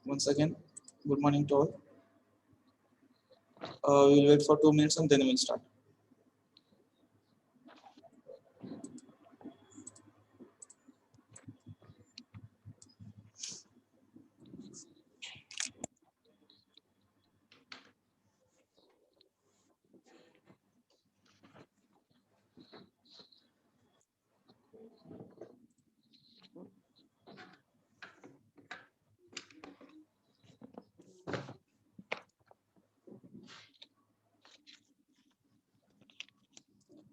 Once again, good morning to all. We'll wait for 2 minutes and then we'll start.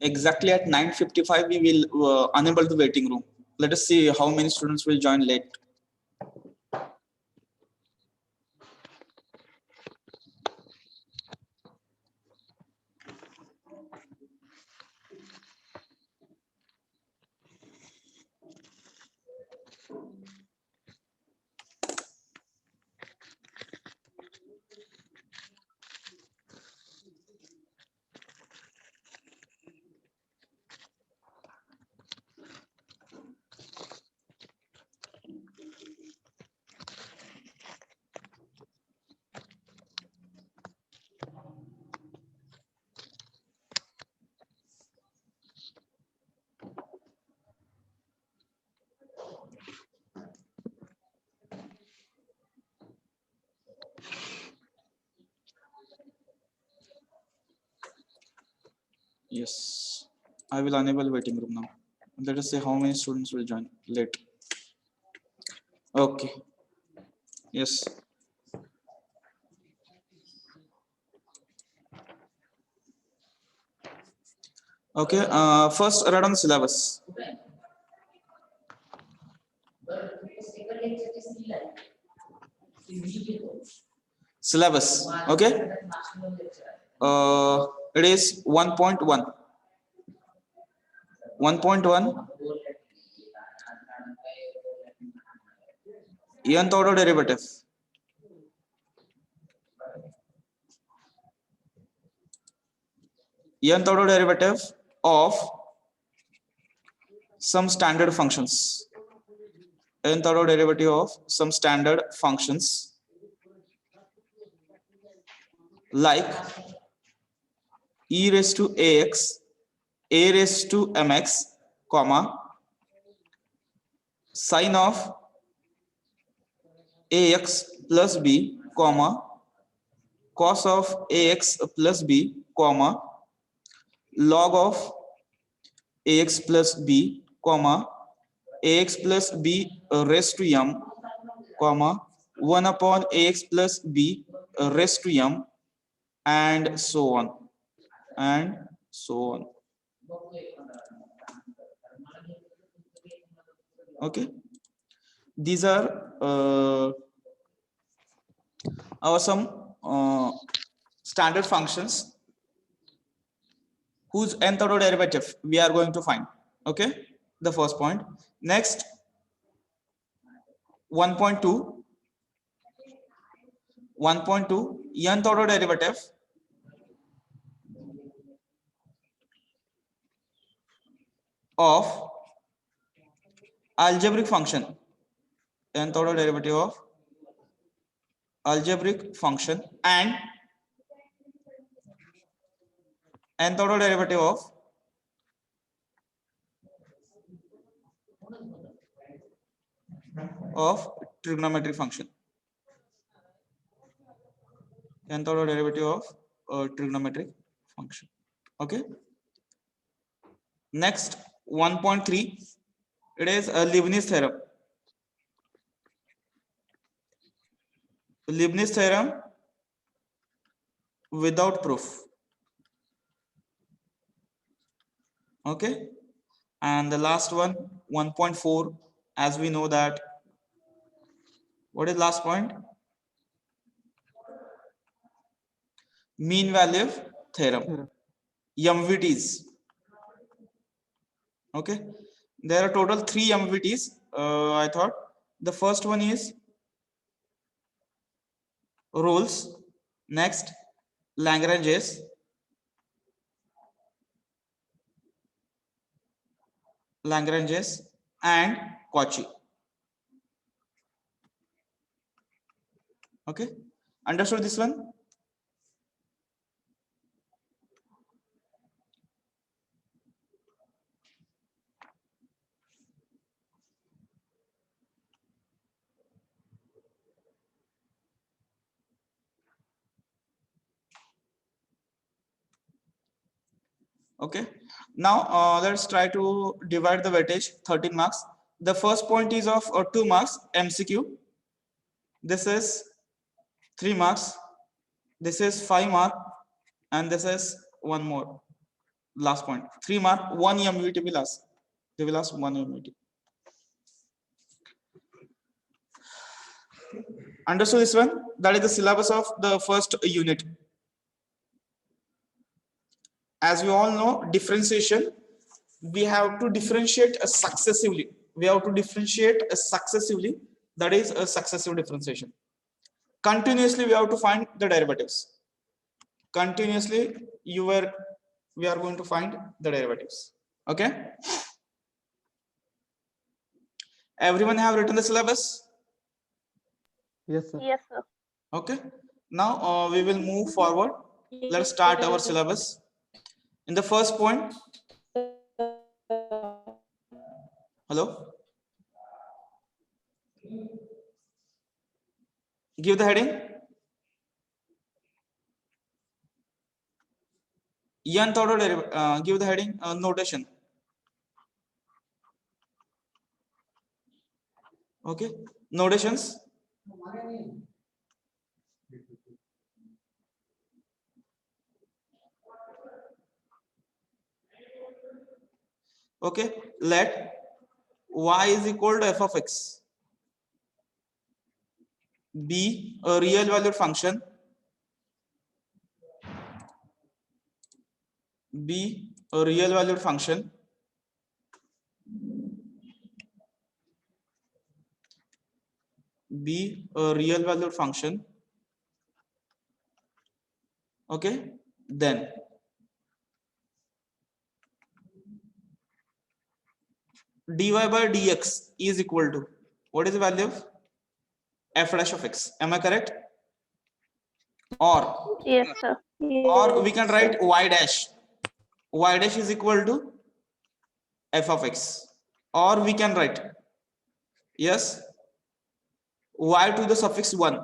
Exactly at 9:55 we will enable the waiting room. Let us see how many students will join late. Yes, I will enable waiting room now. Let us see how many students will join late. Okay. Yes. Okay. First, read on the syllabus. Syllabus. Okay. It is 1.1. 1.1. Nth order derivative. Nth order derivative of some standard functions. Nth order derivative of some standard functions like e raised to ax, a raised to mx, comma, sine of ax plus b, comma, cos of ax plus b, comma, log of ax plus b, comma, ax plus b raised to m, comma, 1 upon ax plus b raised to m, and so on, and so on. Okay, these are our some standard functions whose nth order derivative we are going to find. Okay, the first point. Next, 1.2 nth order derivative of algebraic function, nth order derivative of algebraic function, and nth order derivative of trigonometric function, nth order derivative of trigonometric function. Okay, next 1.3, it is a Leibniz theorem. Leibniz theorem without proof. Okay, and the last one, 1.4, as we know that, what is last point? Mean value theorem, MVTs. Okay, there are total 3 MVTs. I thought the first one is rules, next Lagrange's, and Cauchy. Okay, understood this one? Okay, now let's try to divide the weightage. 13 marks. The first point is of 2 marks MCQ. This is 3 marks. This is 5 mark, and this is one more last point. 3 mark, 1 MUT will ask. They will ask 1 MUT. Understood this one? That is the syllabus of the first unit. As we all know, differentiation, we have to differentiate successively. We have to differentiate successively. That is a successive differentiation. Continuously, we have to find the derivatives. Continuously, we are going to find the derivatives. Okay. Everyone have written the syllabus? Yes, sir. Yes, sir. Okay. Now we will move forward. Let's start our syllabus. In the first point, hello? Give the heading. Nth order derivative. Give the heading notation. Okay. Notations. Okay. Let y is equal to f of x be a real valued function. Be a real valued function. Be a real valued function. Okay. Then dy by dx is equal to, what is the value of f dash of x? Am I correct? Or Yes, sir. or we can write y dash. Y dash is equal to f of x. Or we can write, yes, y to the suffix 1.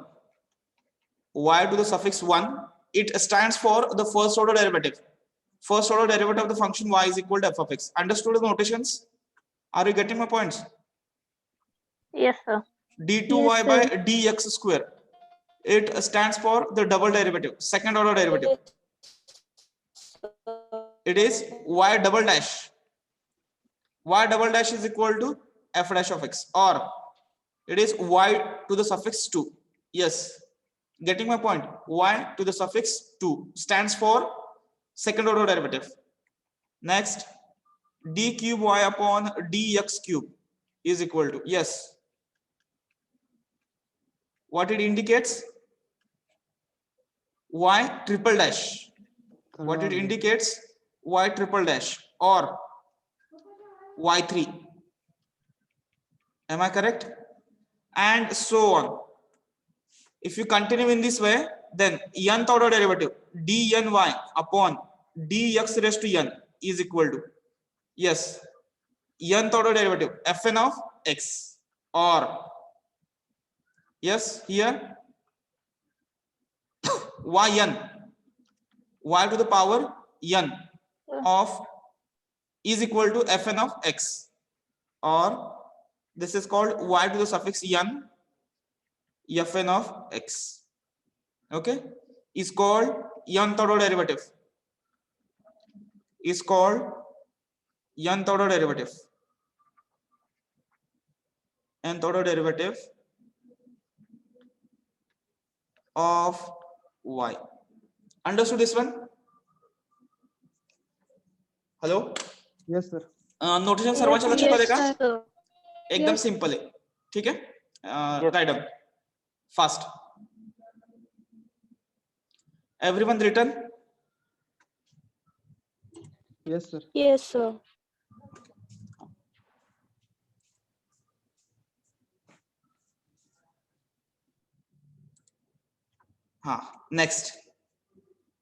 Y to the suffix 1. It stands for the first order derivative. First order derivative of the function y is equal to f of x. Understood the notations? Are you getting my points? Yes, sir. d2y by dx square. It stands for the double derivative, second order derivative. It is y double dash. Y double dash is equal to f dash of x, or it is y to the suffix 2. Yes, getting my point? Y to the suffix 2 stands for second order derivative. Next, d cube y upon dx cube is equal to, yes, what it indicates? Y triple dash. What it indicates? Y triple dash or y3. Am I correct? And so on. If you continue in this way, then nth order derivative dny upon dx raised to n is equal to, yes, nth order derivative fn of x, or yes, here yn, y to the power n of is equal to fn of x, or this is called y to the suffix n fn of x. Okay, is called nth order derivative. Is called nth order derivative. Nth order derivative of y. Understood this one? Hello? Yes, sir. Notation सर्वांच्या लक्षात आले का? sir. एकदम simple आहे. ठीक आहे? Write down fast. Everyone written? Yes, sir. Yes, sir. हा next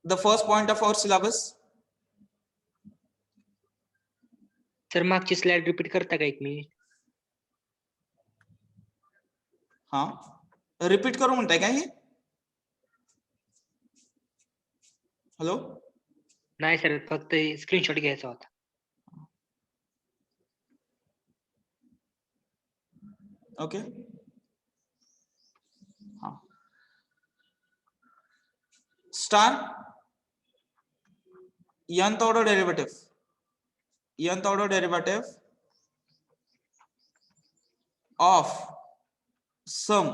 the first point of our syllabus. Sir मागची स्लाइड रिपीट करता का 1 मिनिट? हा रिपीट करू म्हणताय काय हे? हॅलो नाही सर, फक्त स्क्रीनशॉट घ्यायचा होता. ओके. हा star nth order derivative of some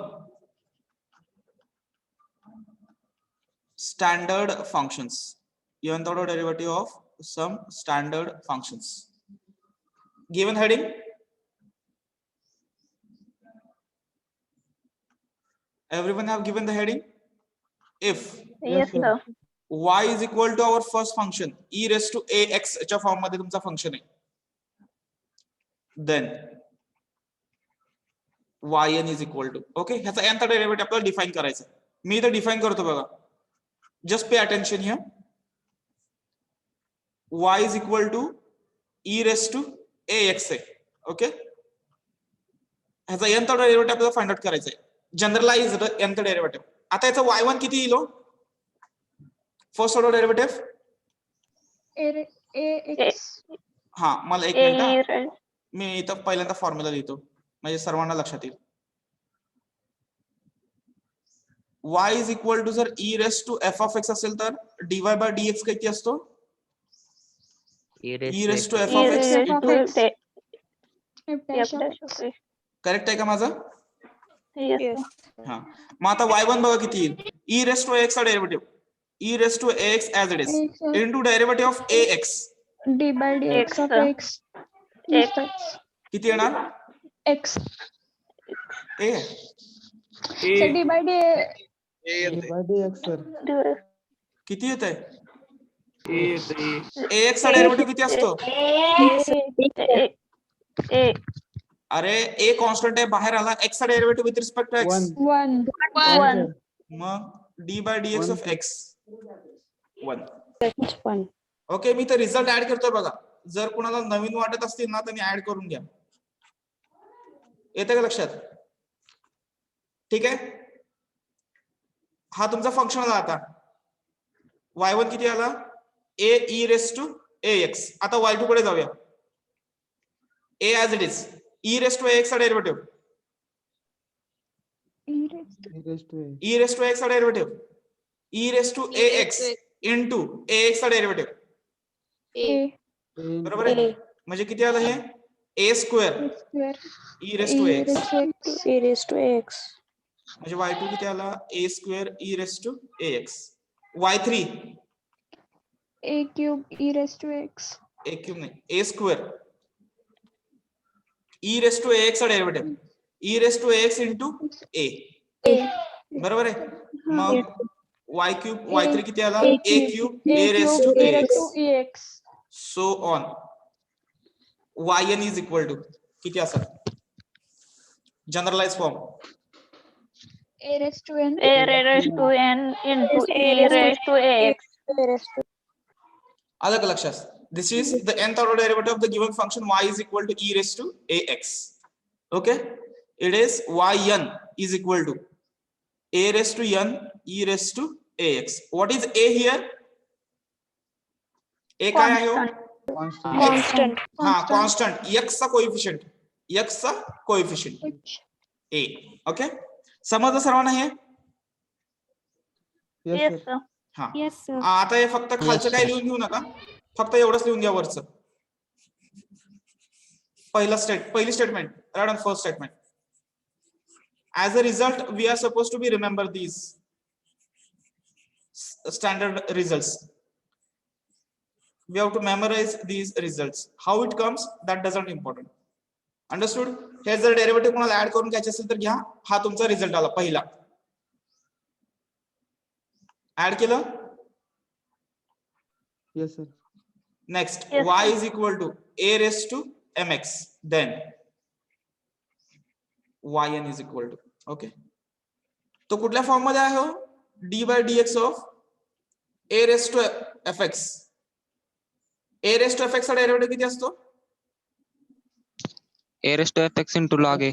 standard functions. Nth order derivative of some standard functions. Given heading. Everyone have given the heading. If Yes, sir. sir. y is equal to our first function e raised to ax च्या form मध्ये तुमचा function आहे, then yn is equal to okay. ह्याचा nth derivative आपल्याला define करायचा. मी इथे define करतो बघा. Just pay attention here. y is equal to e raised to ax आहे. ओके. ह्याचा nth डेरिव्हेटिव्ह आपल्याला फाइंड आउट करायचा आहे. Generalised nth derivative. आता याचा y1 किती येईल? First order derivative. ax हा मला एक A मिनिट. raised मी इथं पहिल्यांदा फॉर्म्युला लिहितो म्हणजे सर्वांना लक्षात येईल. y इज इक्वल टू जर e raise to f of x असेल तर dy बाय dx किती असतो? e raise to f E of x. raised of to x. f f dash of dash x. of x. Correct आहे का माझं? Yes, Yes. sir. हा मग आता y1 बघा किती येईल? e रेस टू x चा derivative e raise to ax as it is Ax, into derivative of ax d by dx X, of sir. x. X. किती येणार? X. a So d by d d by dx sir. Do- किती येत आहे? ax चा derivative किती असतो? A अरे a constant आहे, बाहेर आला. x चा derivative with respect to x 1 one. sir. मग d by dx One, of sir. x 1. one. Okay. मी तर रिझल्ट ऍड करतोय बघा. जर कुणाला नवीन वाटत असतील ना त्यांनी ऍड करून घ्या. येते का लक्षात? ठीक आहे. हा तुमचा फंक्शन आला. आता y1 किती आला? a e raise to ax. आता y2 कडे जाऊया. a as it is e raise to ax चा derivative e raised to a. e raise to ax चा derivative e raise to ax into ax चा derivative. a बरोबर आहे. म्हणजे किती आलं हे? a square square e raise to ax. E raised to x. म्हणजे y2 किती आला? a square e raise to ax. y3 a cube e raised to x. a cube नाही a square e raise to ax चा derivative e raise to ax into a. a बरोबर आहे. मग y cube y3 किती आला? A a cube a raise to cube e raised ax. to ex. So on. yn is equal to किती असेल? Generalise form a raised to n. A raised to n into E raised to x. आलं का लक्षात? This is the nth order derivative of the given function y is equal to e raise to ax. Okay. It is yn is equal to a raise to n e raise to ax. What is a here? a काय आहे हो? Constant. Constant. Constant. हा constant x चा coefficient a. Okay. समजलं सर्वांना हे? Yes Yes, sir. sir. हा Yes sir. आता हे फक्त खालचं काही लिहून घेऊ नका. फक्त एवढंच लिहून घ्या वरचं. पहिली statement. Write on first statement. As a result, we are supposed to be remember these standard results. We have to memorize these results. How it comes, that doesn't important. Understood? हे जर डेरिव्हेटिव्ह कोणाला add करून घ्यायचे असेल तर घ्या. हा तुमचा रिझल्ट आला पहिला. ऍड केलं. Yes sir. Next, Yes, y sir. is equal to a raised to mx. Then yn is equal to. Okay. तो कुठल्या फॉर्म मध्ये आहे हो? D by D X of A raise to F X. A raise to F X चा derivative किती असतो? A raised to fx into log a.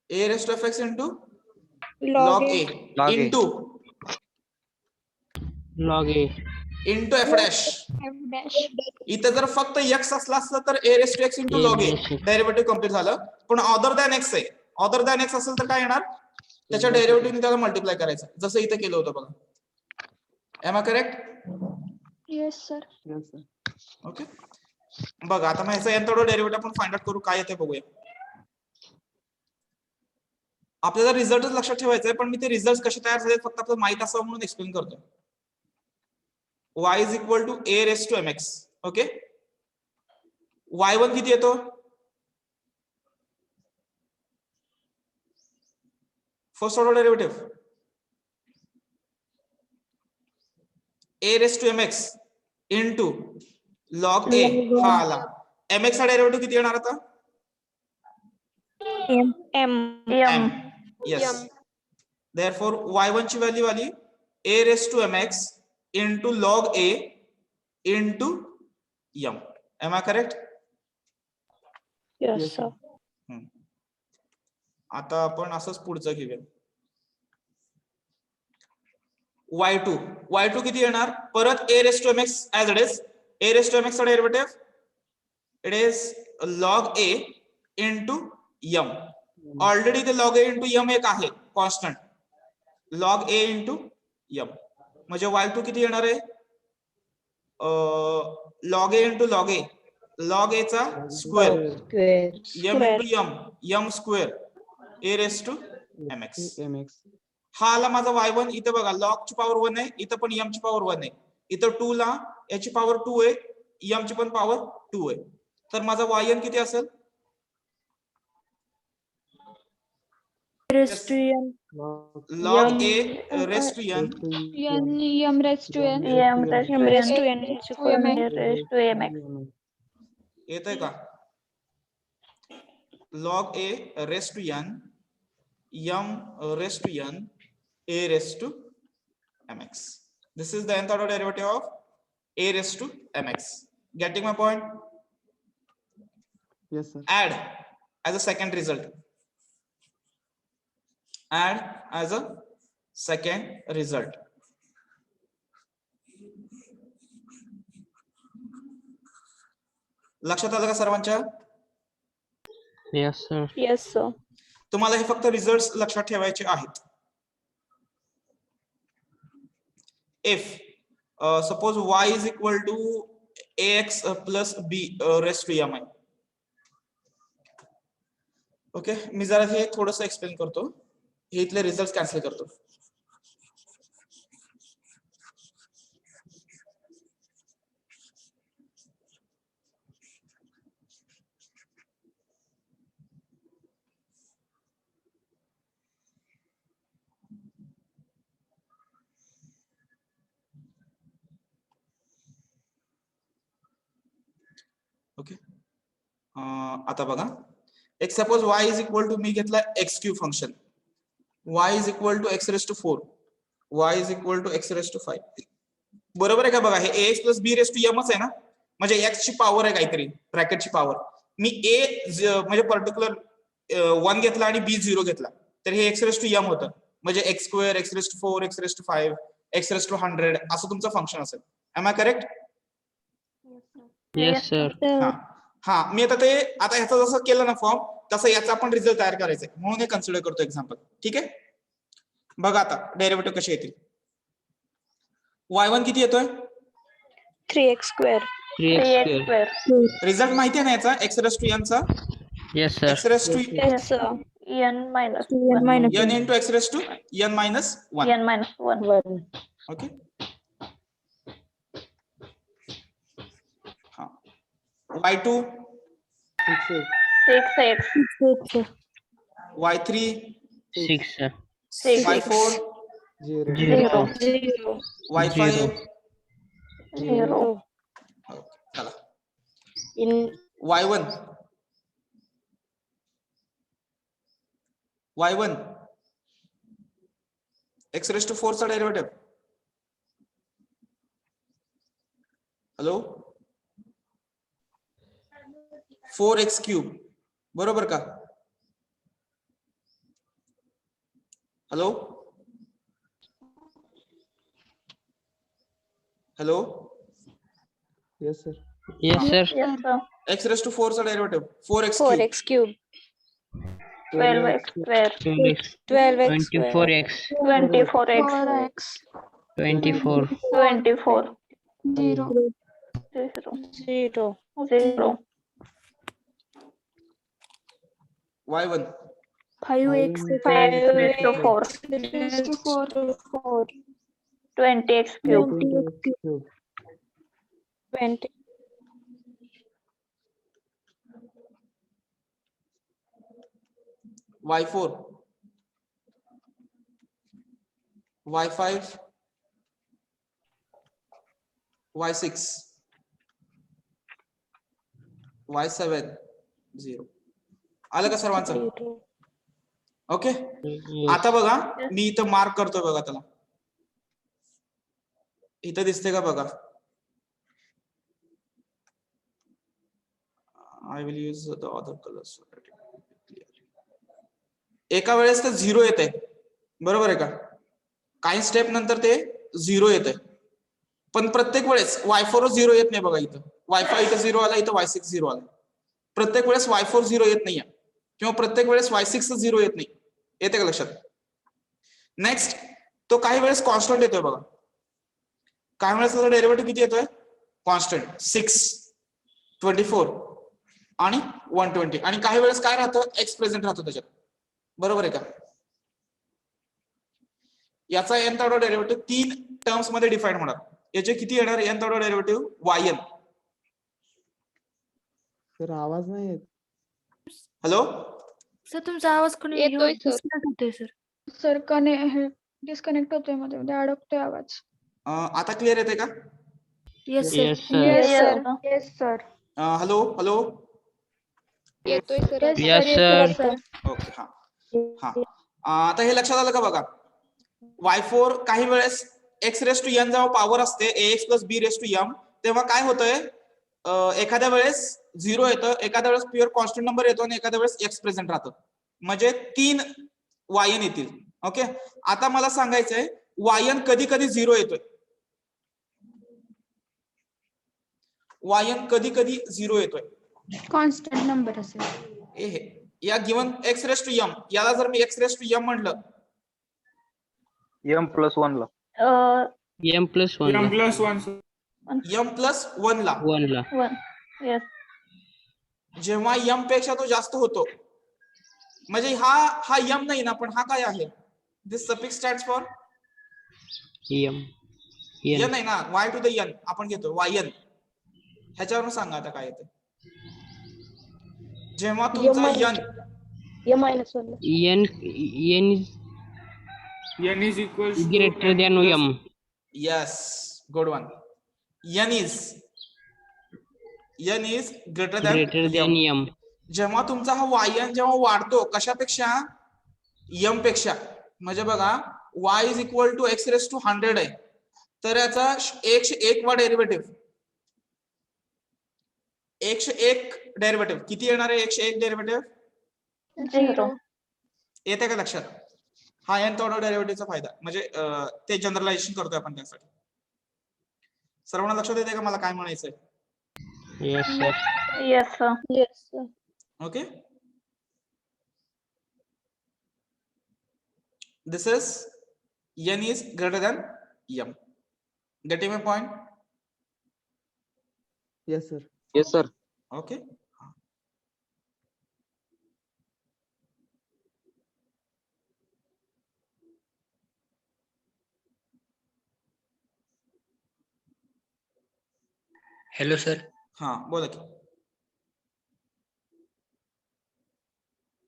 A raise to F X into Log log A. A Log A. Into log A. F dash. F dash. इथे जर फक्त X असला असतं तर A raise to X into log A derivative complete झालं. पण other than x आहे. Other than x असेल तर काय येणार? त्याच्या डेरिव्हेटिव्ह त्याला मल्टिप्लाय करायचं, जसं इथे केलं होतं बघा. Am I correct? Yes, sir. Yes, sir. Okay. बघा आता मग ह्याचा n डेरिव्हेटिव्ह आपण फाइंड आउट करू, काय येते बघूया. आपल्याला रिझल्टच लक्षात ठेवायचा आहे, पण मी ते रिझल्ट कसे तयार झाले फक्त आपल्याला माहित असावं म्हणून एक्सप्लेन करतो. y is equal to a raise to mx. Okay. y1 किती येतो? First order derivative a raise to mx into log a हा आला. mx चा डेरिव्हेटिव्ह किती येणार आता? M. M. M. Yes. Therefore, y1 ची व्हॅल्यू आली a raised to mx into log a into m. Am I correct? Yes, Yes, sir. आता आपण असंच पुढचं घेऊया. y2 किती येणार? परत a raised to mx as it is. a raised to mx चा derivative it is log a into m. Already ते log a into m एक आहे constant. log a into m म्हणजे y2 किती येणार आहे? log a into log a. log a चा square m into m square a raised to mx. mx. हा आला माझा y1. इथे बघा log ची पॉवर 1 आहे, इथं पण m ची पॉवर 1 आहे. इथं 2 ला याची पॉवर 2 आहे, m ची पण पॉवर 2 आहे. तर माझा yn किती असेल? Raised to N. log a raised to n M raised to N. M raised to raised to N. N is equal to M raised to MX. येतंय का? log a raised to n m raised to n a raised to mx. This is the nth order derivative of a raised to mx. Getting my point? Yes, sir. Add as a second result. Add as a second result. लक्षात आलं का सर्वांच्या? Yes sir. Yes, sir. तुम्हाला हे फक्त result लक्षात ठेवायचे आहेत. If suppose y is equal to ax plus b raised to mi. Okay, मी जरा हे थोडंसं एक्सप्लेन करतो. हे इथले रिझल्ट कॅन्सल करतो. ओके, आता बघा. एक suppose y is equal to मी घेतला X cube function. y is equal to X raise to 4, y is equal to X raise to 5. बरोबर आहे का? बघा हे ax plus b raise to m आहे ना, म्हणजे x ची पॉवर आहे काहीतरी, ब्रॅकेटची पॉवर. मी a म्हणजे पर्टिक्युलर 1 घेतला आणि b 0 घेतला, तर हे x रेस टू m होतं. म्हणजे x square, x raise to 4, x raise to 5, x raise to 100 असं तुमचं फंक्शन असेल. Am I correct? Yes sir. हा, मी आता ह्याचं जसं केलं ना फॉर्म, तसं याचा आपण रिझल्ट तयार करायचा आहे, म्हणून हे कन्सिडर करतो एक्झाम्पल. ठीक आहे, बघा आता डेरिव्हेटिव्ह कसे येतील. y1 किती येतोय? 3x square. 3x square. Result माहिती आहे ना याचा, एक्स रेस टू n चा. Yes sir. X raise to Yes, sir. N minus n into x raise to n minus 1. N minus 1. Okay, हा. y2 6x. y3 6 sir. 6. y4 0. 0. y5 0. चला. y1 y1 x raise to 4 चा derivative. Hello, 4x cube बरोबर का? Hello hello, Yes, sir. Yes, sir. Yes, sir. X raise to 4 चा derivative 4x cube 4x cube, 12x square, 12x square, 24x, 24x, 4x 24, 24, 0 0, 0, 0, y1 5x, 5 raised to 4, raised to 4 4, 20x cube, 20x cube. 20, y4 y5 y6 y7 0. आलं का सर्वांचं? 0. Okay. yes, आता बघा मी इथं mark करतोय बघा त्याला. इथं दिसते का बघा. I will use the other colours. एका वेळेस तर 0 येते बरोबर आहे का? काही स्टेप नंतर ते 0 येते, पण प्रत्येक वेळेस y4 0 येत नाही बघा. इथं y5 इथं 0 आला, इथं y6 0 आला. प्रत्येक वेळेस y4 0 येत नाहीये किंवा प्रत्येक वेळेस y6 0 येत नाही. येते का लक्षात? नेक्स्ट, तो काही वेळेस कॉन्स्टंट येतोय बघा. काही वेळेस त्याचा डेरिव्हेटिव्ह किती येतोय? कॉन्स्टंट 6, 24 आणि 120. आणि काही वेळेस काय राहतं? एक्स प्रेझेंट राहतो त्याच्यात. बरोबर आहे का? याचा nth ऑर्डर डेरिव्हेटिव्ह 3 टर्म्स मध्ये डिफाईन होणार. याचे किती येणार nth order derivative? yn. Sir आवाज नाही येत. हॅलो, सर तुमचा आवाज कोणी येतोय, sir. disconnect होतोय सर. सर डिस्कनेक्ट होतोय मध्ये मध्ये अडकतोय आवाज. आता क्लिअर येते का? Yes sir. yes, sir. Yes, Yes, sir. sir. Yes, sir. Hello hello. येतोय सर. Yes, sir. ओके. हा हा. आता हे लक्षात आलं का बघा? y4 काही वेळेस x रेस टू n जेव्हा पॉवर असते ax plus b raise to m, तेव्हा काय होतंय? एखाद्या वेळेस 0 येतं, एखाद्या वेळेस प्युअर कॉन्स्टंट नंबर येतो आणि एखाद्या वेळेस x प्रेझेंट राहतं. म्हणजे 3 yn येतील. ओके. आता मला सांगायचंय yn कधी कधी 0 येतोय. yn कधी कधी 0 येतोय. कॉन्स्टंट नंबर असेल. हे या given x raise to m, याला जर मी x रेस टू m म्हटलं, m+1 ला m प्लस 1 ला, 1 ला 1, yes, जेव्हा m पेक्षा तो जास्त होतो, म्हणजे हा m नाही ना, पण हा काय आहे? This suffix stands for m n आहे ना, y टू द n आपण घेतो yn. ह्याच्यावरून सांगा आता काय येतं. जेव्हा तुमचा n n is greater than m. yes, good one. n is greater than m. m. जेव्हा तुमचा हा yn जेव्हा वाढतो कशापेक्षा? m पेक्षा. म्हणजे बघा y is equal to x raise to 100 आहे, तर याचा 101 वा डेरिव्हेटिव्ह, 101 डेरिव्हेटिव्ह किती येणार आहे? 101 डेरिव्हेटिव्ह 0. येते का लक्षात? हा nth ऑर्डर डेरिव्हेटिव्हचा फायदा, म्हणजे ते जनरलायझेशन करतोय आपण त्यासाठी. सर्वांना लक्षात येते का मला काय म्हणायचंय? Yes, sir. Yes, sir. Yes, sir. Okay. This is n is greater than m. Getting my point? Yes, sir. Yes, sir. Okay. Hello sir. हा बोला की.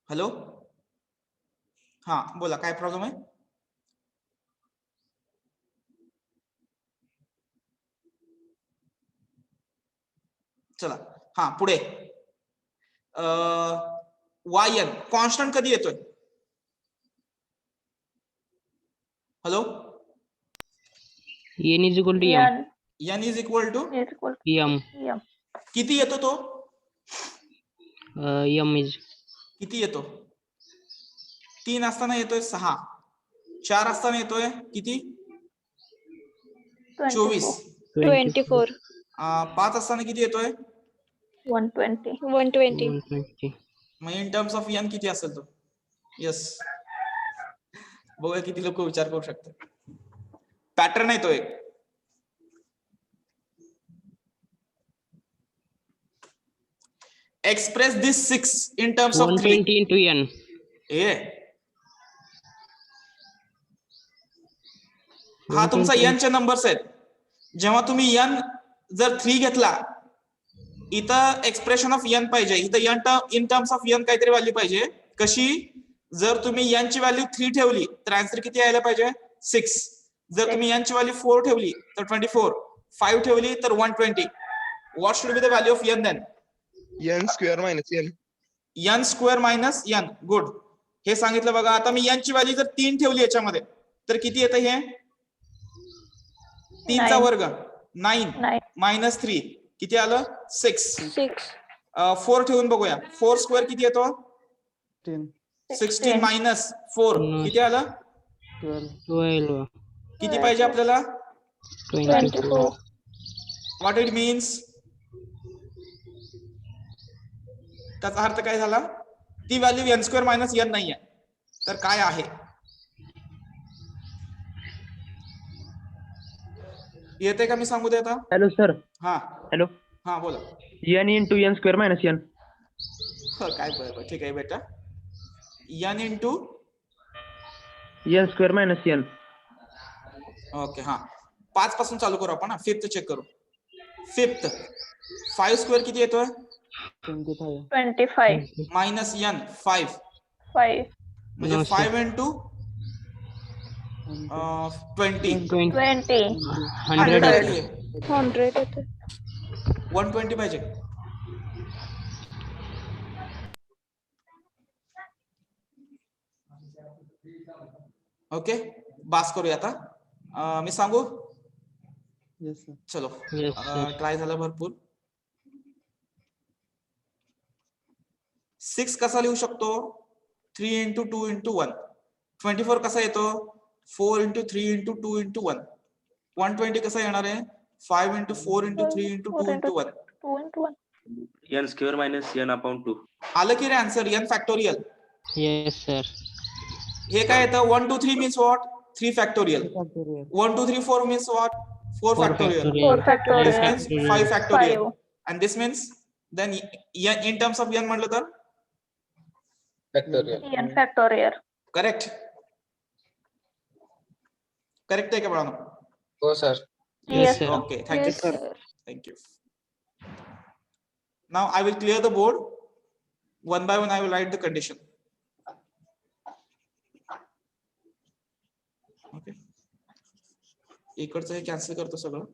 हॅलो, हा बोला, काय प्रॉब्लेम आहे? चला हा पुढे. yn कॉन्स्टंट कधी येतोय? Hello, n is equal to m. n n is equal to is equal m. to m. किती येतो तो? m is किती येतो? 3 असताना येतोय 6, 4 असताना येतोय किती? 24. 24. 5 असताना किती येतोय? 120. 120. 120. मग इन टर्म्स ऑफ n किती असेल तो? यस, बघूया किती लोक विचार करू शकतात. पॅटर्न आहे तो एक. Express this 6 in terms of 3. 120 into n. हा तुमचा n चे नंबर्स आहेत. जेव्हा तुम्ही n जर 3 घेतला, इथं एक्सप्रेशन ऑफ n पाहिजे, इथं इन टर्म्स ऑफ n काहीतरी व्हॅल्यू पाहिजे. कशी? जर तुम्ही n ची व्हॅल्यू 3 ठेवली तर आन्सर किती यायला पाहिजे? 6. जर तुम्ही n ची व्हॅल्यू 4 ठेवली तर 24, 5 ठेवली तर 120. What should be the value of n then? n square minus n. n square minus n. Good, हे सांगितलं बघा. आता मी n ची व्हॅल्यू जर 3 ठेवली याच्यामध्ये तर किती येतं? हे 3 चा 9. वर्ग 9 9. मायनस 3 किती आलं? 6. 6. 4 ठेवून बघूया. 4 स्क्वेअर किती येतो? 10, 16 मायनस 4 किती आलं? 12, 12. किती पाहिजे आपल्याला? 24. What it means? त्याचा अर्थ काय झाला? ती value n square minus n नाहीये, तर काय आहे? येते का? मी सांगू दे आता. Hello sir. हा हॅलो. हा बोला. n into n square minus n. काय बरं, ठीक आहे बेटा. n into n square minus n. Okay. हा 5 पासून चालू करू आपण. 5th चेक करू. 5th 5 स्क्वेअर किती येतोय? 25, 25. Minus n 5 5. म्हणजे 5 इंटू 20. 20. 100. 100 येते. 120 पाहिजे. ओके, बास करूया आता. मी सांगू? yes sir. चलो, Yes, sir. ट्राय झाला भरपूर. 6 कसा लिहू शकतो? 3 इंटू 2 इंटू 1. 24 कसा येतो? 4 इंटू 3 इंटू 2 इंटू 1. 120 कसा येणार आहे? 5 into 4 into 3 into 2 into 1. 2 into 1. n square minus n upon 2. आलं की रे answer? n factorial. Yes, sir. हे काय येतं? 1 2 3 means what? 3 factorial. Factorial. 1 2 3 4 means what? 4 4 factorial. 4 factorial. This means 5 factorial. 5. And this means then in terms of n म्हटलं तर Factorial. n factorial. Correct. Correct आहे का बाळांनो? हो sir. Yes, sir. Okay, thank Yes, you. sir. Thank you. Now I will clear the board. One by one I will write the condition. Okay. इकडचं हे cancel करतो सगळं.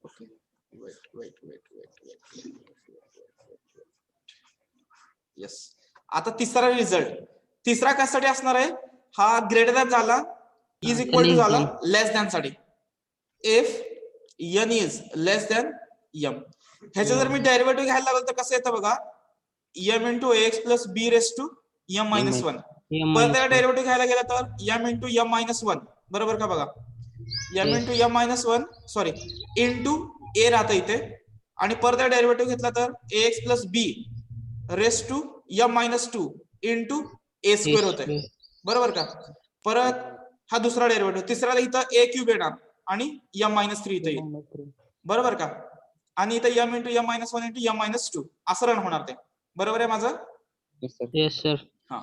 Okay. Wait. Yes. आता तिसरा रिझल्ट. तिसरा कशासाठी असणार आहे? हा ग्रेटर दॅन झाला, इज इक्वल टू झाला, लेस दॅन साठी. If n is less than m. ह्याचं जर मी डेरिव्हेटिव्ह घ्यायला लागलो तर कसं येतं बघा? m into ax plus b raise to m minus 1. परत त्याला डेरिव्हेटिव्ह घ्यायला गेला तर m इंटू m मायनस 1. बरोबर का बघा? m into m minus 1 sorry into a राहतं इथे, आणि परत डेरिव्हेटिव्ह घेतला तर ax plus b raise to m minus 2 into a square होते. बरोबर का? परत हा दुसरा डेरिव्हेटिव्ह, तिसऱ्याला इथं a क्यूब येणार आणि m मायनस 3 इथं येईल. -3. बरोबर का? आणि इथं m into m minus 1 into m minus 2 असं रन होणार ते. बरोबर आहे माझं? Yes, sir. हा,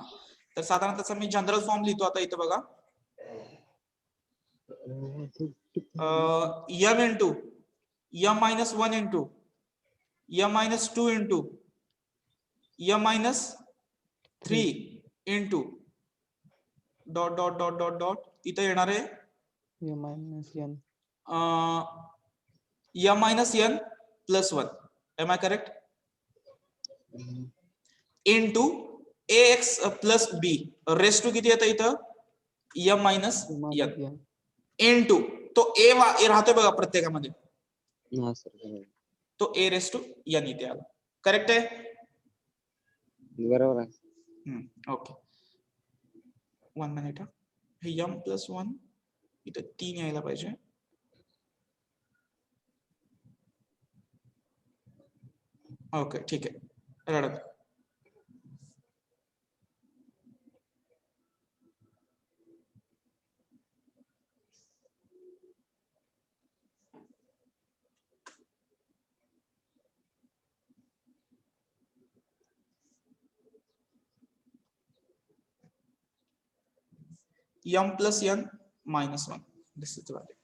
तर साधारण त्याचा मी जनरल फॉर्म लिहितो आता इथं बघा. m into m minus 1 into m minus 2 into m minus 3 into dot dot dot dot dot इथं येणार आहे M minus N. m minus n plus 1. Am I correct? Into ax plus b raised to किती येतं इथं m minus M n minus N. into तो a राहतोय बघा प्रत्येकामध्ये हा सर तो a raised to n इथे आला. करेक्ट आहे? बरोबर आहे. Okay 1 minute. हे m plus 1 इथं 3 यायला पाहिजे. ओके ठीक आहे रडत. m plus n minus 1. This is the value.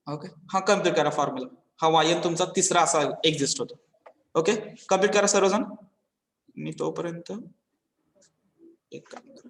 Okay हा कम्प्लीट करा फॉर्म्युला. हा yn तुमचा तिसरा असा एक्झिस्ट होतो. ओके कम्प्लीट करा सर्वजण. मी तोपर्यंत एक काम करतो.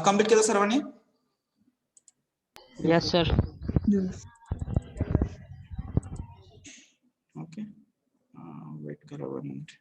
कम्प्लीट केलं सर्वांनी? Yes sir. ओके वेट करा 1 मिनिट.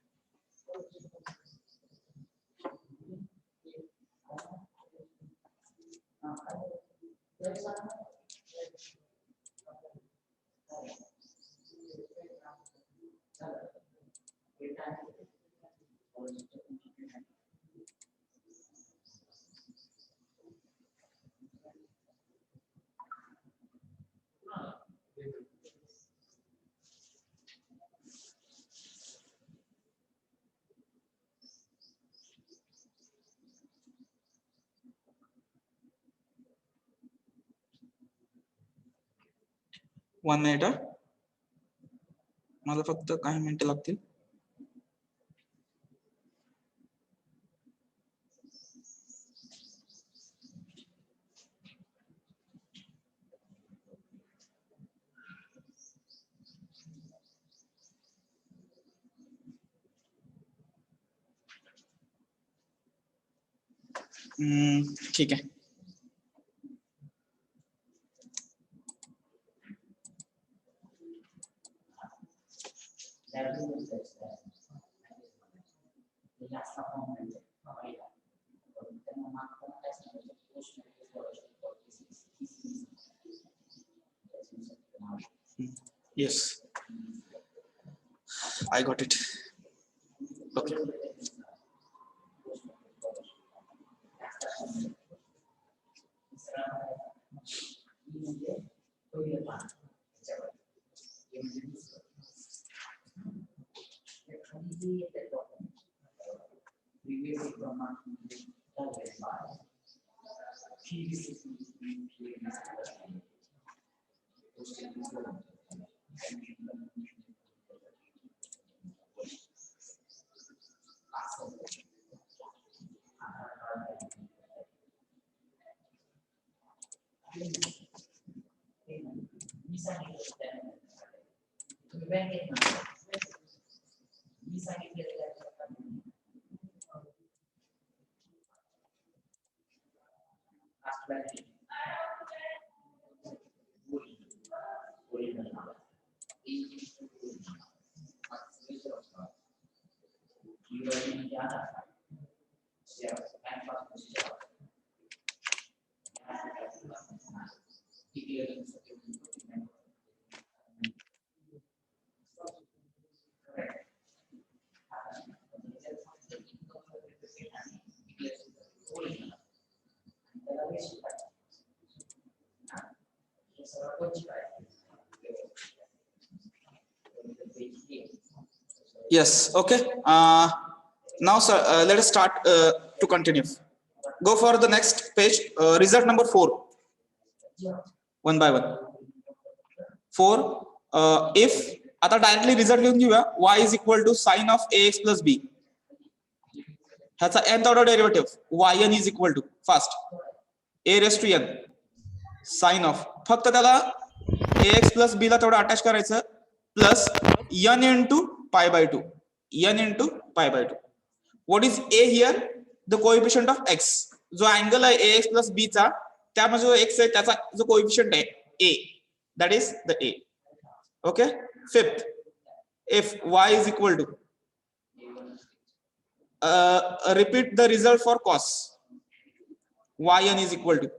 One minute. मला फक्त काही मिनिटं लागतील. ठीक आहे. Yes, I got it. Okay. Yes, okay. Now, sir, let us start to continue. Go for the next page. Result number 4. One by one. 4. If आता directly result लिहून घेऊया. Y is equal to sin of ax plus b. ह्याचा nth order derivative yn is equal to first a raised to n sin of, फक्त त्याला ax plus b ला तेवढं attach करायचं plus n into pi by 2. n into pi by 2. What is a here? The coefficient of x. जो angle आहे ax plus b चा, त्यामध्ये जो x आहे त्याचा जो कोएफिशिएंट आहे a, that is the a. Okay. Fifth, if y is equal to repeat the result for cos. Yn is equal to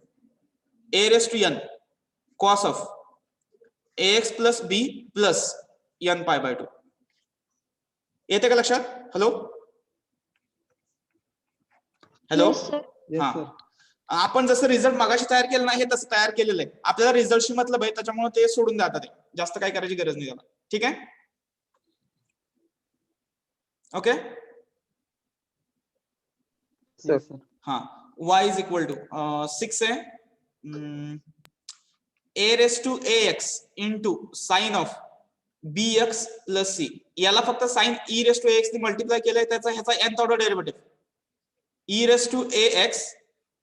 a raised to n cos of ax plus b plus n pi by 2. येते का लक्षात? Hello hello. Yes, sir. Yes, हा. sir. आपण जसं result मागाशी तयार केलं ना, हे तसं तयार केलेलं आहे. आपल्याला रिझल्टशी मतलब आहे, त्याच्यामुळे ते सोडून द्या आता. ते जास्त काही करायची गरज नाही त्याला. ठीक आहे. ओके. Yes, sir. हाँ, y is equal to 6 है a raised to ax into sin of bx plus c. याला फक्त sin e raised to ax ने मल्टिप्लाय केलंय, त्याचा ह्याचा nth order derivative e raised to ax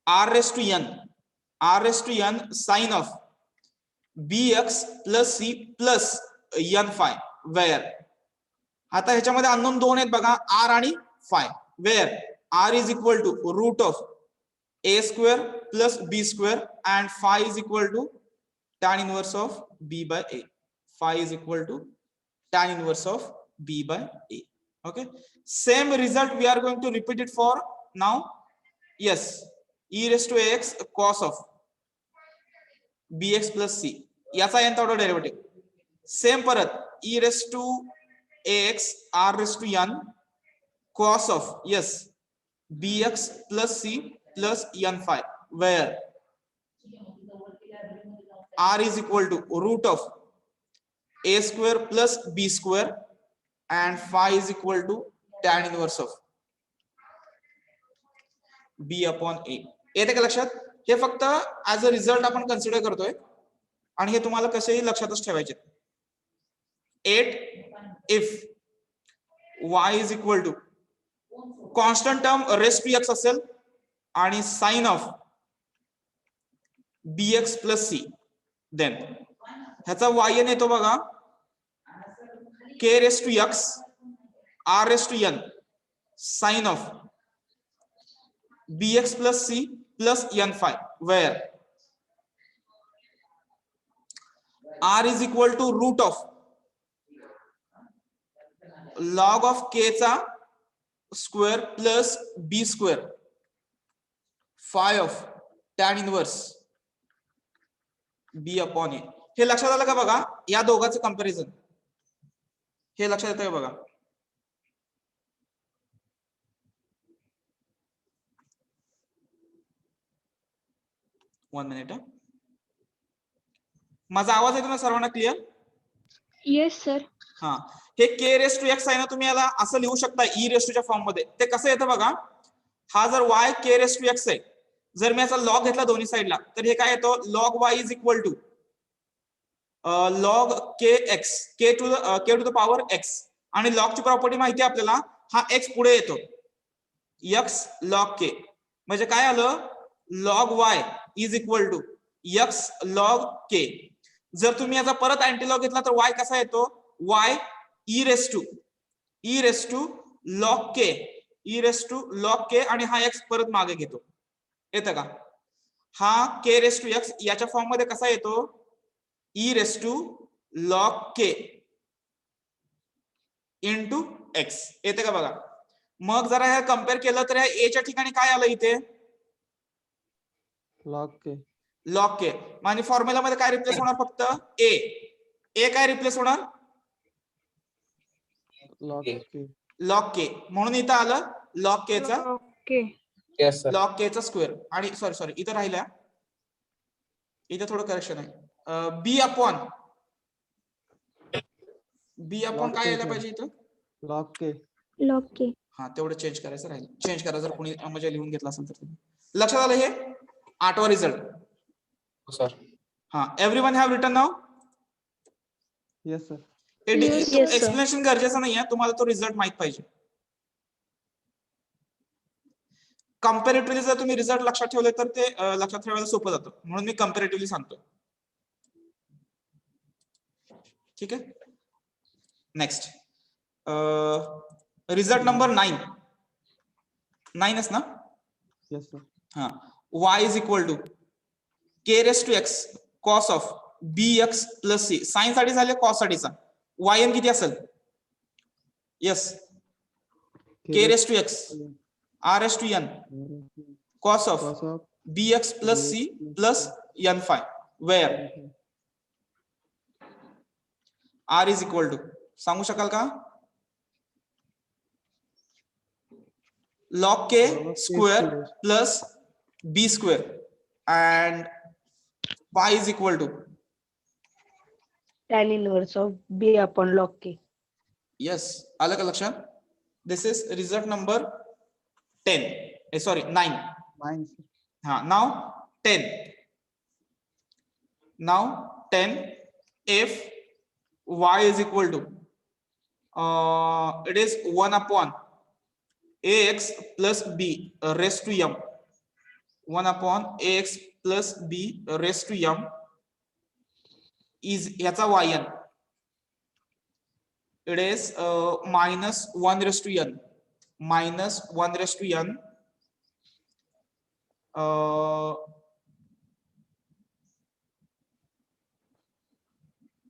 r raised to n sin of bx plus c plus n phi where. आता ह्याच्यामध्ये unknown दोन आहेत बघा, r आणि phi. where r is equal to root of a square plus b square and phi is equal to tan inverse of b by a. Phi is equal to tan inverse of b by a. Okay, same result we are going to repeat it for now. Yes, e raised to ax cos of bx plus c, याचा nth order derivative. Same परत e raised to ax r raised to n cos of yes bx plus c plus n phi where r is equal to root of a square plus b square and phi is equal to tan inverse of b upon a. येते का लक्षात? हे फक्त as a result आपण consider करतोय आणि हे तुम्हाला कसेही लक्षातच ठेवायचे. 8 if y is equal to constant term raised to x असेल आणि sine of bx plus c, then ह्याचा yn येतो बघा k raised to x r raised to n sine of bx plus c plus n phi where r is equal to root of log of k चा square plus b square phi of tan inverse b upon a. हे लक्षात आलं का बघा? या दोघांचं comparison हे लक्षात येतं का बघा? One minute. माझा आवाज येतो ना सर्वांना क्लिअर? Yes, sir. हा, हे k रेस टू x आहे ना, तुम्ही याला असं लिहू शकता e रेस टूच्या फॉर्म मध्ये. ते कसं येतं बघा, हा जर y k raise to x आहे, जर मी याचा लॉग घेतला दोन्ही साइडला, तर हे काय येतो log y is equal to log kx k to the power x. आणि लॉगची प्रॉपर्टी माहिती आहे आपल्याला, हा x पुढे येतो x लॉग k, म्हणजे काय आलं log y is equal to x log k. जर तुम्ही याचा परत अँटीलॉग घेतला तर y कसा येतो y e raise to log k आणि हा x परत मागे घेतो. येतं का? हा k रेस टू x याच्या फॉर्म मध्ये कसा येतो e raise to log k into x येते का बघा. मग जरा हे कम्पेअर केलं तर या a च्या ठिकाणी काय आलं इथे log k. म्हणजे फॉर्म्युला मध्ये काय रिप्लेस होणार फक्त a काय रिप्लेस होणार log k म्हणून इथं आलं log k चा okay. Yes, sir. log k चा स्क्वेअर. आणि सॉरी इथं राहिल्या इथं थोडं करेक्शन आहे b अपॉन काय यायला पाहिजे इथं log k. हा तेवढं चेंज करायचं राहील. चेंज करा जर कोणी म्हणजे लिहून घेतला असेल तर लक्षात आलं. हे 8वा रिझल्ट. हो सर. हा everyone have written now. Yes, sir. Yes, sir. Explanation गरजेचं नाहीये तुम्हाला तो रिझल्ट माहित पाहिजे. कंपॅरेटिव्हली जर तुम्ही रिझल्ट लक्षात ठेवले तर ते लक्षात ठेवायला सोपं जातं म्हणून मी कंपॅरेटिव्हली सांगतो. ठीक आहे. नेक्स्ट रिझल्ट नंबर 9 ना. Yes, sir. हा y is equal to k raise to x cos of bx plus c. Sine साठी झाले cos साठीचा yn किती असेल. Yes k raise to x r raise to n cos of bx plus c plus n phi where r is equal to सांगू शकाल का log k square plus b square and y is equal to Tan inverse of B upon log K. yes आलं का लक्षात. This is result number 10 sorry 9. 9, sir. हा now 10 if y is equal to it is 1 upon ax plus b raised to m. 1 upon ax plus b raised to m is याचा yn. It is minus 1 raised to n. Minus 1 raised to n.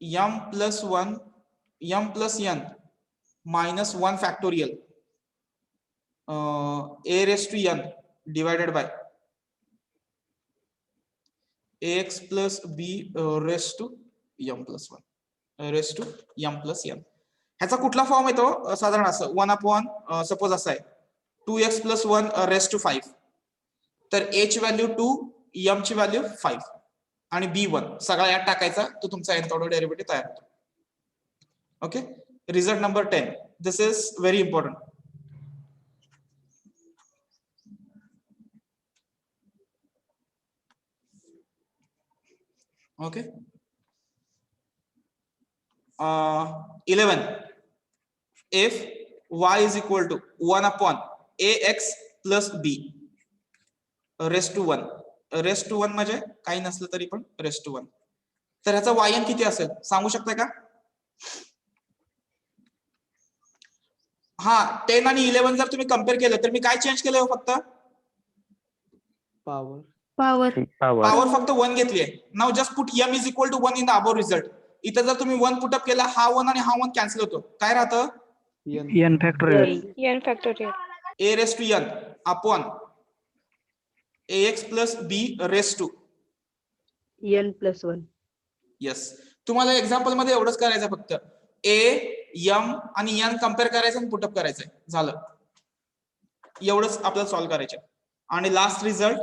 M plus 1 m plus n minus 1 factorial a raised to n divided by ax plus b raised to m plus 1 raised to m plus n. ह्याचा कुठला form येतो साधारण असं 1 upon suppose असं आहे 2x plus 1 raised to 5. तर a ची value 2 m ची व्हॅल्यू 5 आणि b1 सगळा यात टाकायचा तो तुमचा nth ऑर्डर डेरिव्हेटिव्ह तयार होतो. Okay. Result number 10. This is very important. Okay. 11 if y is equal to 1 upon ax plus b raised to 1 raised to 1 म्हणजे काही नसलं तरी पण raised to 1. तर ह्याचा yn किती असेल सांगू शकता का. हा 10 आणि 11 जर तुम्ही कम्पेअर केलं तर मी काय चेंज केलं फक्त पॉवर फक्त 1 घेतली आहे. Now just put m is equal to 1 in the above result. इथं जर तुम्ही 1 पुट अप केला हा 1 आणि हा 1 कॅन्सल होतो. काय राहतं n factorial. N factorial. a raised to n upon ax plus b raised to N plus 1. yes. तुम्हाला एक्झाम्पल मध्ये एवढंच करायचं फक्त a m आणि n कम्पेअर करायचं आणि पुटअप करायचंय झालं. एवढंच आपल्याला सॉल्व्ह करायचं. आणि last result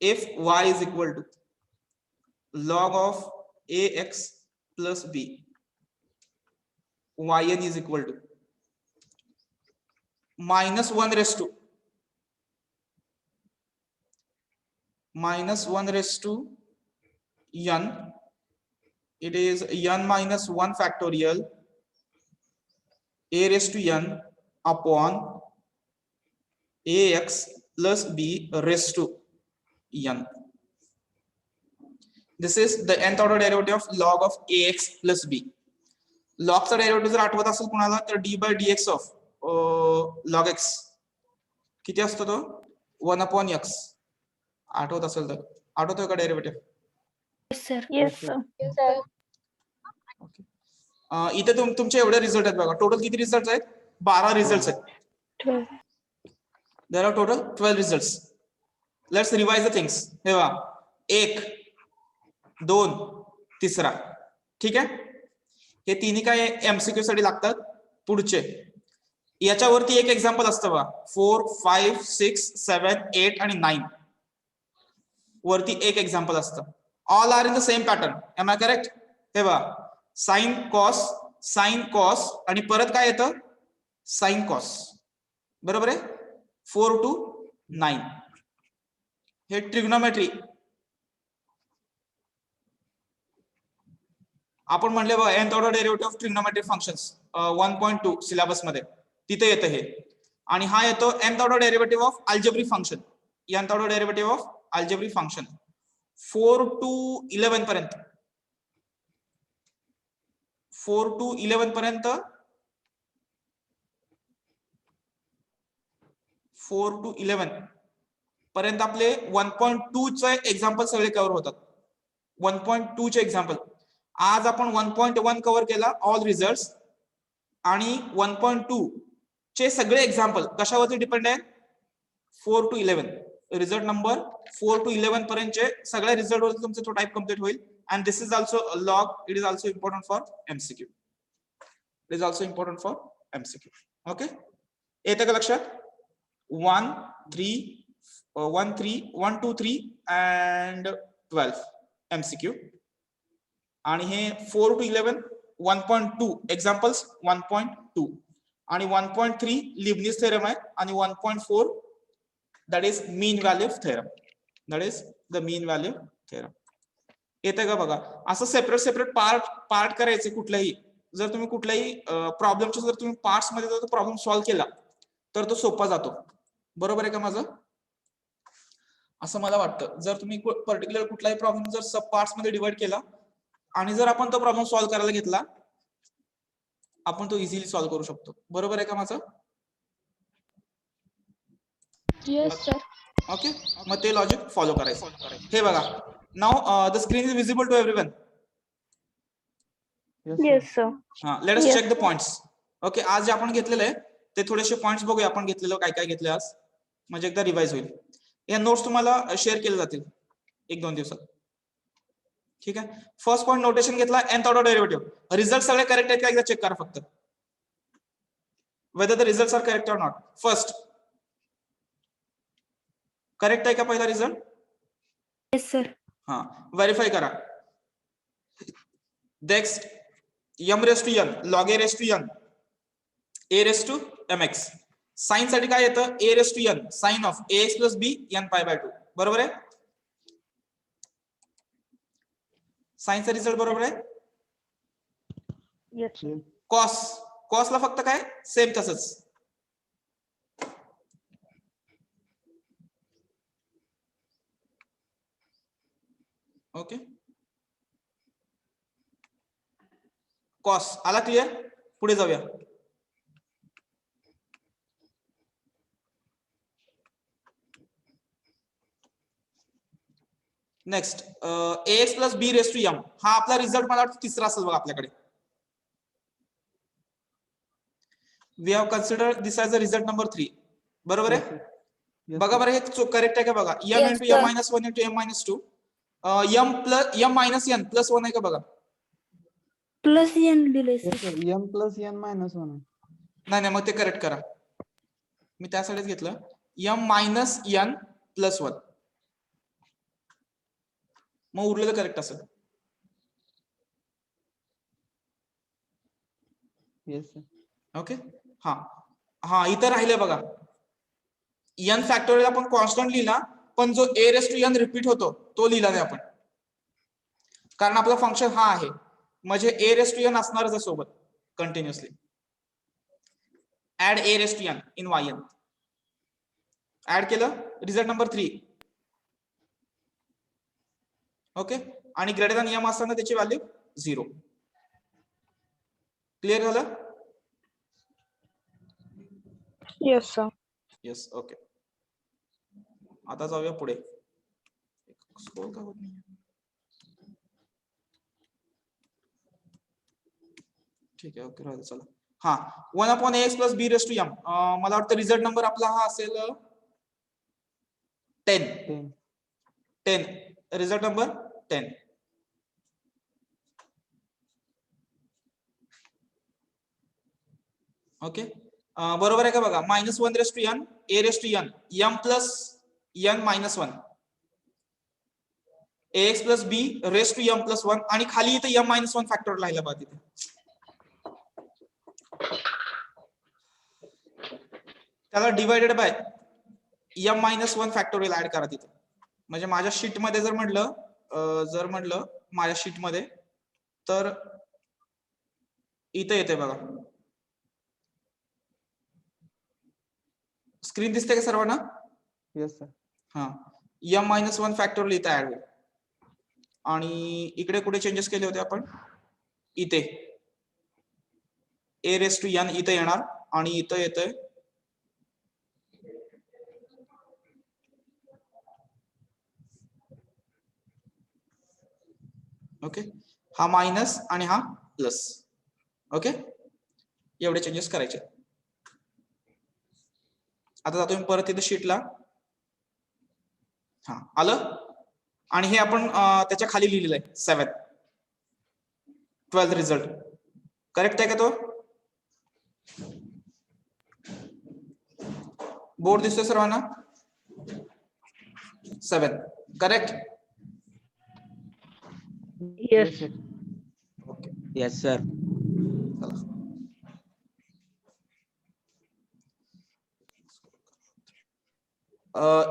if y is equal to log of ax plus b yn is equal to minus 1 raised to n. It is n minus 1 factorial a raised to n upon ax plus b raised to n. This is the nth order derivative of log of ax plus b. log चा derivative जर आठवत असेल कुणाला तर d by dx of log x किती असतो तो 1 upon x आठवत असेल तर आठवतोय का derivative? Yes sir. Yes, sir. इथे तुमचे एवढे रिझल्ट आहेत बघा. टोटल किती रिझल्ट आहेत? 12 रिझल्ट आहेत. 12. There are total 12 result. Let's revise the things. हे बघा, 1 2 तिसरा. ठीक आहे, हे तिन्ही काय एमसीक्यू साठी लागतात. पुढचे याच्यावरती एक एक्झाम्पल असतं बघा. 4 5 6 7 8 आणि 9 वरती एक एक्झाम्पल असतं. All are in the same pattern. Am I correct? हे बघा, साइन कॉस आणि परत काय येतं? Sine cos. बरोबर आहे. 4 to 9 हे ट्रिग्नोमेट्री. आपण म्हणले बघा nth order derivative of trigonometric functions 1.2 syllabus मध्ये तिथे येतं हे. आणि हा येतो nth order derivative of algebraic function. nth order derivative of algebraic function 4 to 11 पर्यंत. 4 to 11 पर्यंत 4 to 11 पर्यंत आपले 1.2 चे एक्झाम्पल सगळे कव्हर होतात. 1.2 चे एक्झाम्पल. आज आपण 1.1 कव्हर केला ऑल रिझल्ट. आणि 1.2 चे सगळे एक्झाम्पल कशावरती डिपेंड आहे? 4 to 11 रिझल्ट नंबर 4 to 11 पर्यंतचे सगळ्या रिझल्ट वरती तुमचा तो टाइप कम्प्लीट होईल. And this is also a log. It is also important for MCQ. It is also important for MCQ. Okay. येतं का लक्षात? 1 2 3 and 12 MCQ. आणि हे 4 to 11 1.2 एक्झाम्पल्स 1.2 आणि 1.3 लिबनिझ थेरम आहे आणि 1.4 that is mean value theorem. That is the mean value theorem. येते का बघा. असं सेपरेट पार्ट करायचे कुठल्याही. जर तुम्ही कुठल्याही प्रॉब्लेमचे जर तुम्ही पार्ट्स मध्ये जर प्रॉब्लेम सॉल्व्ह केला तर तो सोपा जातो. बरोबर आहे का माझं? असं मला वाटतं. जर तुम्ही पर्टिक्युलर कुठलाही प्रॉब्लेम जर सब पार्ट्स मध्ये डिवाइड केला आणि जर आपण तो प्रॉब्लेम सॉल्व्ह करायला घेतला आपण तो इझिली सॉल्व्ह करू शकतो. बरोबर आहे का माझं? Yes, sir. ओके, मग ते लॉजिक फॉलो करायचं. हे बघा, now the screen is visible to everyone. Yes, sir. Let us Yes. Check the points. Okay, आज जे आपण घेतलेले आहे ते थोडेसे पॉइंट्स बघूया. आपण घेतलेलं काय काय घेतले आज, म्हणजे एकदा रिवाइज होईल. या नोट्स तुम्हाला शेअर केले जातील 1-2 दिवसात. ठीक आहे. फर्स्ट पॉइंट नोटेशन घेतला nth ऑर्डर डेरिव्हेटिव्ह. रिझल्ट सगळे करेक्ट आहेत का एकदा चेक करा फक्त. Whether the results are correct or not. First correct आहे का पहिला रिझल्ट? Yes sir. हा, व्हेरीफाय करा. Next m raise to n log a raise to n a raise to mx. Sine साठी काय येतं? a raise to n sine of ax plus b n pi by 2. बरोबर आहे? साइनचा result बरोबर आहे. Yes, sir. कॉसला फक्त काय सेम तसंच. ओके, कॉस आला क्लिअर. पुढे जाऊया. Next ax plus b raise to m. हा आपला रिझल्ट मला वाटतं तिसरा असेल बघा आपल्याकडे. We have consider this as a result number 3. बरोबर आहे? बघा बरं, हे करेक्ट आहे का बघा. m Yes, into m sir. Minus 1 into m minus 2 m minus n plus 1 आहे का बघा. प्लस एन लिहिलंय Yes, sir. sir. M plus n minus 1. नाही नाही, मग ते करेक्ट करा. मी त्यासाठीच घेतलं. m मायनस n प्लस 1 मग उरलेलं करेक्ट असेल. Yes, sir. ओके. हा हा, इथं राहिले बघा. n फॅक्टोरियल आपण कॉन्स्टंट लिहिला, पण जो a raise to n repeat होतो तो लिहिला नाही आपण, कारण आपलं फंक्शन हा आहे. म्हणजे a रेस टू n असणारच आहे सोबत continuously. Add a raise to n in yn. Add केलं, रिझल्ट नंबर 3. ओके, आणि ग्रेटर दॅन m असताना त्याची व्हॅल्यू 0. क्लिअर झालं? Yes, sir. येस. ओके, आता जाऊया पुढे. स्क्रोल का होत नाही. ठीक आहे, ओके, राहू दे, चला. हा 1/ax plus b raised to m. मला वाटतं रिझल्ट नंबर आपला हा असेल 10. 10. Result number 10. ओके, बरोबर आहे का बघा. -1 raise to n, a raise to n, m plus n minus 1, ax plus b raise to m plus 1 आणि खाली इथे m मायनस 1 फॅक्टर राहिला बघा तिथे. त्याला divided by m minus 1 factorial add करा तिथे. म्हणजे माझ्या शीट मध्ये जर म्हटलं माझ्या शीट मध्ये तर इथे येते बघा. स्क्रीन दिसते का सर्वांना? Yes sir. हा, m मायनस 1 फॅक्टोरियल इथे ऍड होईल. आणि इकडे कुठे चेंजेस केले होते आपण? इथे a रेस टू n इथे येणार आणि इथं येतंय ओके, हा मायनस आणि हा प्लस. ओके, एवढे चेंजेस करायचे. आता जातो मी परत इथे शीटला. हा, आलं. आणि हे आपण त्याच्या खाली लिहिलेलं आहे 7th 12th रिझल्ट. करेक्ट आहे का तो? बोर्ड दिसतोय सर्वांना? 7 correct. Yes. Okay, Yes, sir.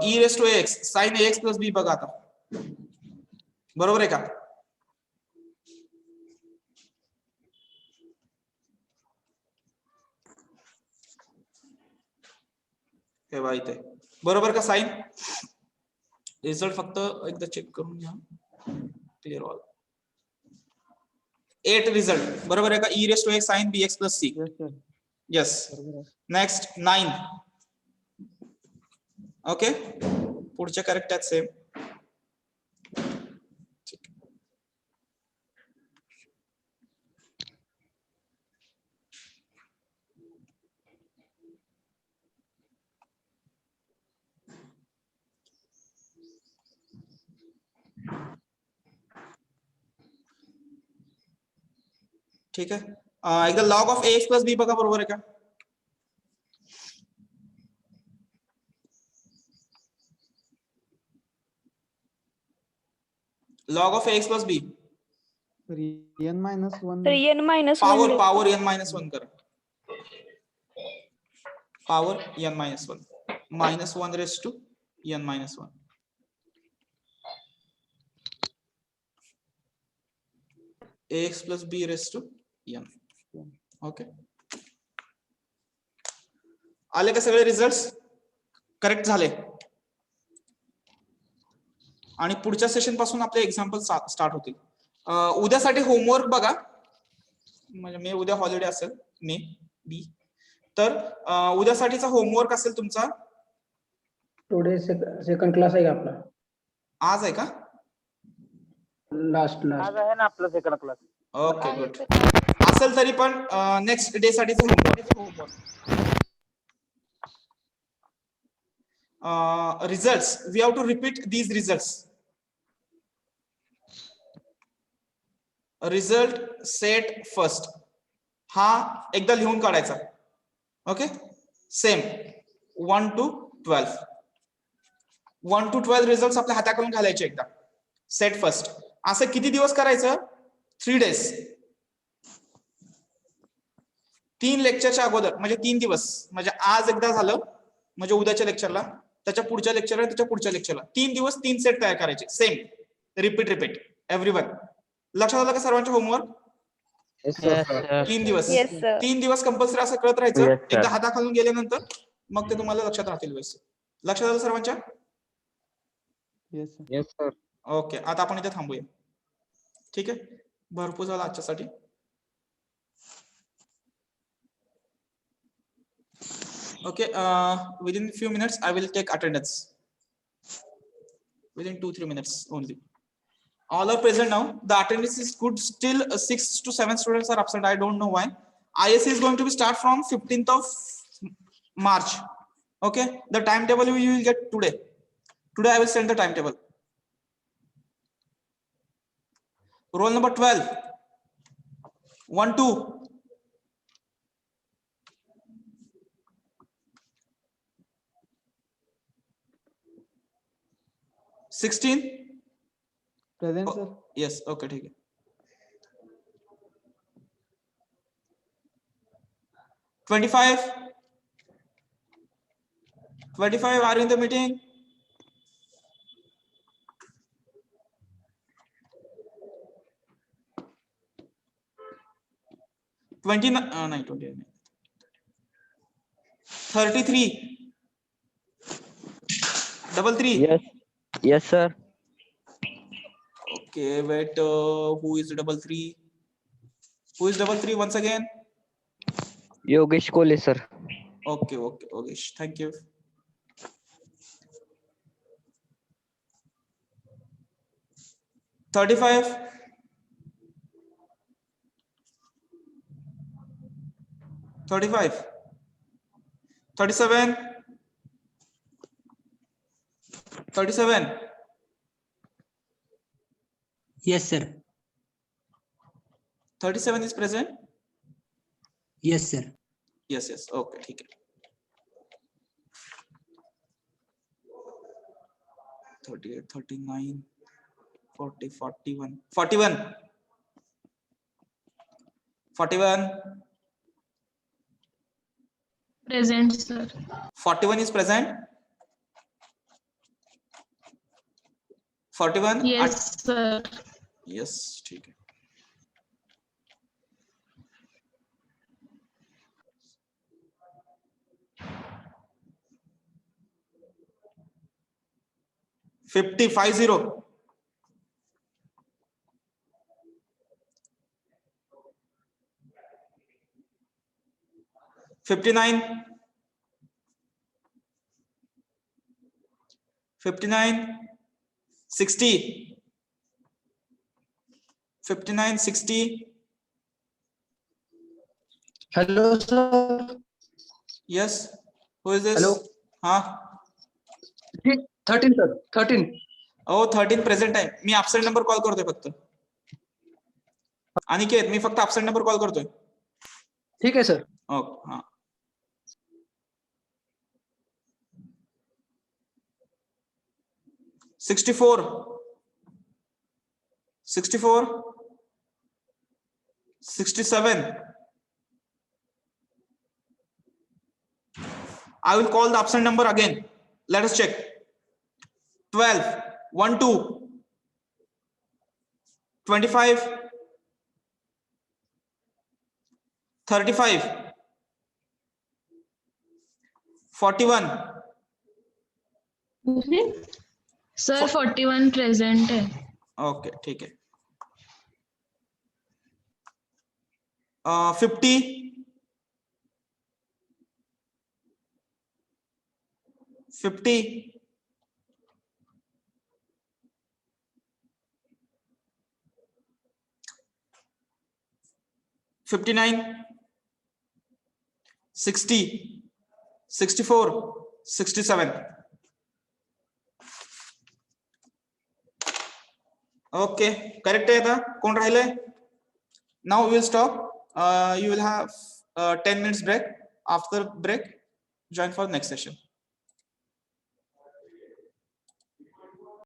e raise to ax sin ax plus b बघा आता. बरोबर आहे का? हे बघा इथे बरोबर का साइन? रिझल्ट फक्त एकदा चेक करून घ्या. Clear all. 8 रिझल्ट बरोबर आहे का? e raise to ax sin bx plus c. Yes sir. Yes. बरोबर आहे. नेक्स्ट 9. ओके, पुढचे करेक्ट आहेत सेम. ठीक आहे, एकदा log of ax plus b बघा. बरोबर आहे का? Log of ax plus b n minus 1. तर n minus 1 पावर लिहितो. पावर n मायनस 1 करा. Power n minus 1 minus 1 raise to n minus 1. ax plus b raise to n. Okay, आले का सगळे रिझल्ट्स? करेक्ट झाले. आणि पुढच्या सेशन पासून आपले एक्झाम्पल स्टार्ट होतील. उद्यासाठी होमवर्क बघा. म्हणजे मी उद्या हॉलिडे असेल मे बी, तर उद्यासाठीचा होमवर्क असेल तुमचा. टुडे सेकंड क्लास आहे का आपला? आज आहे का? लास्ट आज आहे ना आपला सेकंड क्लास. Okay, good. असेल तरी पण नेक्स्ट डे साठीच homework. Results we have to repeat these results. Result set first हा एकदा लिहून काढायचा. Okay, same 1 to 12. 1 to 12 result आपल्या हाताकडून घालायचे एकदा. Set first. असं किती दिवस करायचं? 3 days. 3 लेक्चरच्या अगोदर म्हणजे 3 दिवस. म्हणजे आज एकदा झालं म्हणजे उद्याच्या लेक्चरला, त्याच्या पुढच्या लेक्चरला, त्याच्या पुढच्या लेक्चरला 3 दिवस 3 सेट तयार करायचे. Same repeat everyone. लक्षात आलं का सर्वांचे होमवर्क? Yes, sir. 3 दिवस. Yes, sir. 3 दिवस कंपल्सरी असं कळत राहायचं. Yes, sir. एकदा हाताखालून गेल्यानंतर मग ते तुम्हाला लक्षात राहतील व्यवस्थित. लक्षात आलं सर्वांच्या? Yes sir. Yes, sir. Okay, आता आपण इथे थांबूया. ठीक आहे, भरपूर झालं आजच्यासाठी. Okay, within few minutes I will take attendance. within 2-3 minutes only. All are present now. The attendance is good. Still 6 to 7 students are absent. I don't know why. ISC is going to be start from 15th of March. Okay, the timetable you will get today. Today I will send the timetable. Roll number 12. 1, 2. $16. Present, sir. Yes. Okay. ठीक है. 25. 25 are you in the meeting? No, 29. 33. 33. Yes. Yes, sir. Okay, wait. Who is 33? Who is 33 once again? Yogesh Kole, sir. Okay. Yogesh, thank you. $35. 35. 37. 37. Yes, sir. 37 is present. Yes, sir. Yes. Okay, ठीक है. 38, 39, 40, 41. 41. 41. Present, sir. 41 is present. 41. Yes, sir. Yes, ठीक है. $50. 59. 59. 60. 59, 60. Hello, sir. Yes. Who is this? Hello. Huh? 13, sir. 13. Oh, 13 present आहे. मी absent number call करतोय फक्त. अनिकेत, मी फक्त absent number call करतोय. ठीक आहे, सर. ओके, हां. 64. 64. 67. I will call the absent number again. Let us check. 12. 1, 2. 25. 35. 41. Sir 41 present है. Okay, ठीक है. 50. 50. 59. 60. 64. 67. ओके, करेक्ट आहे. आता कोण राहिले? Now we will stop. You will have 10 minutes break. After break, join for next session.